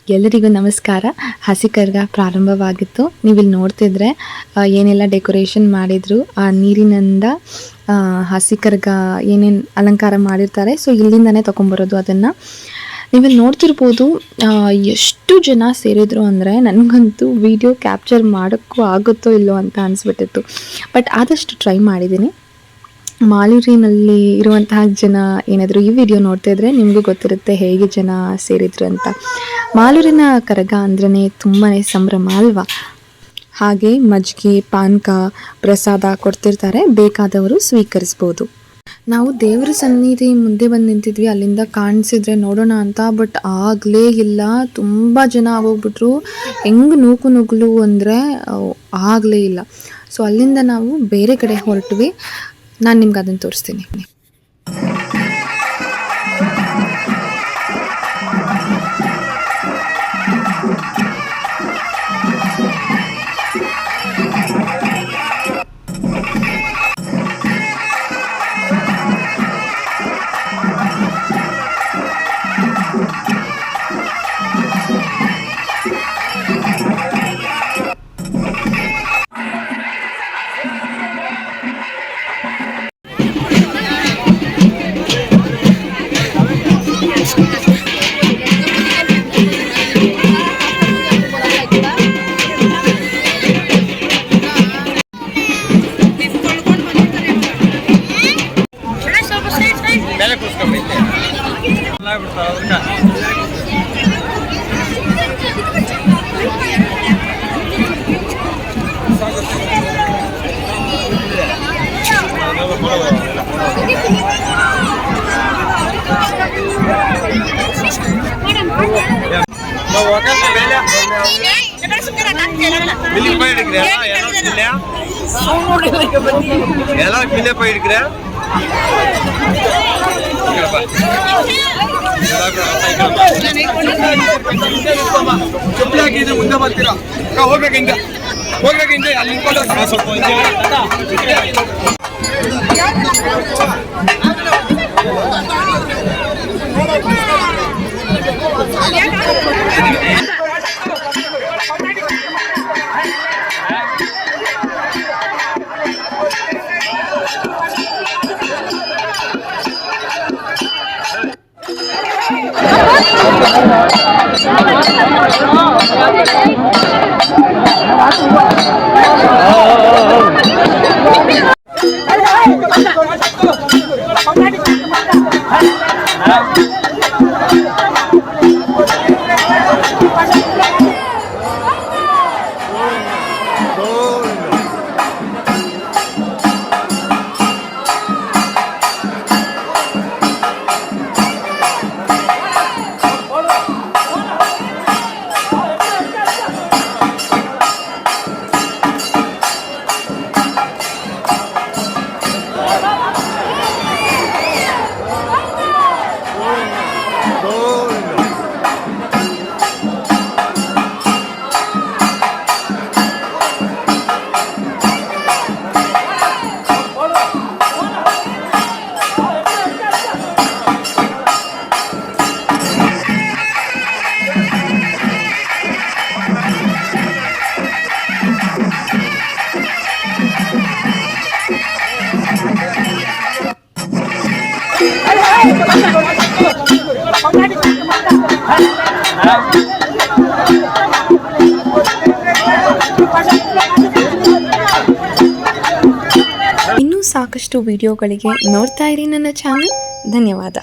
ಎಲ್ಲರಿಗೂ ನಮಸ್ಕಾರ. ಹಸಿ ಕರ್ಗ ಪ್ರಾರಂಭವಾಗಿತ್ತು. ನೀವಿಲ್ಲಿ ನೋಡ್ತಿದ್ರೆ ಏನೆಲ್ಲ ಡೆಕೋರೇಷನ್ ಮಾಡಿದ್ರು, ಆ ನೀರಿನಿಂದ ಹಸಿ ಕರ್ಗ ಏನೇನು ಅಲಂಕಾರ ಮಾಡಿರ್ತಾರೆ, ಸೊ ಇಲ್ಲಿಂದನೇ ತೊಗೊಂಬರೋದು. ಅದನ್ನು ನೀವಿಲ್ಲಿ ನೋಡ್ತಿರ್ಬೋದು. ಎಷ್ಟು ಜನ ಸೇರಿದ್ರು ಅಂದರೆ ನನಗಂತೂ ವಿಡಿಯೋ ಕ್ಯಾಪ್ಚರ್ ಮಾಡೋಕ್ಕೂ ಆಗುತ್ತೋ ಇಲ್ಲೋ ಅಂತ ಅನಿಸ್ಬಿಟ್ಟಿತ್ತು. ಬಟ್ ಆದಷ್ಟು ಟ್ರೈ ಮಾಡಿದ್ದೀನಿ. ಮಾಲೂರಿನಲ್ಲಿ ಇರುವಂತಹ ಜನ ಏನಾದರೂ ಈ ವಿಡಿಯೋ ನೋಡ್ತಾ ಇದ್ರೆ ನಿಮಗೂ ಗೊತ್ತಿರುತ್ತೆ ಹೇಗೆ ಜನ ಸೇರಿದ್ರು ಅಂತ. ಮಾಲೂರಿನ ಕರಗ ಅಂದ್ರೆ ತುಂಬಾ ಸಂಭ್ರಮ ಅಲ್ವಾ. ಹಾಗೆ ಮಜ್ಜಿಗೆ, ಪಾನಕ, ಪ್ರಸಾದ ಕೊಡ್ತಿರ್ತಾರೆ, ಬೇಕಾದವರು ಸ್ವೀಕರಿಸ್ಬೋದು. ನಾವು ದೇವರ ಸನ್ನಿಧಿ ಮುಂದೆ ಬಂದು ನಿಂತಿದ್ವಿ, ಅಲ್ಲಿಂದ ಕಾಣಿಸಿದ್ರೆ ನೋಡೋಣ ಅಂತ. ಬಟ್ ಆಗಲೇ ಇಲ್ಲ, ತುಂಬ ಜನ ಆಗೋಗ್ಬಿಟ್ರು. ಹೆಂಗೆ ನೂಕು ನುಗ್ಲು ಅಂದರೆ ಆಗಲೇ ಇಲ್ಲ. ಸೊ ಅಲ್ಲಿಂದ ನಾವು ಬೇರೆ ಕಡೆ ಹೊರಟ್ವಿ. ನಾನು ನಿಮ್ಗೆ ಅದನ್ನು ತೋರಿಸ್ತೀನಿ. ಮುಂದೆ ಬರ್ತೀರಾ ಹೋಗ್ಬೇಕಿಂದ ಅಲ್ಲಿ ಇನ್ನೂ ಸಾಕಷ್ಟು ವಿಡಿಯೋಗಳಿಗೆ ನೋಡ್ತಾ ಇರಿ ನನ್ನ ಚಾನಲ್. ಧನ್ಯವಾದ.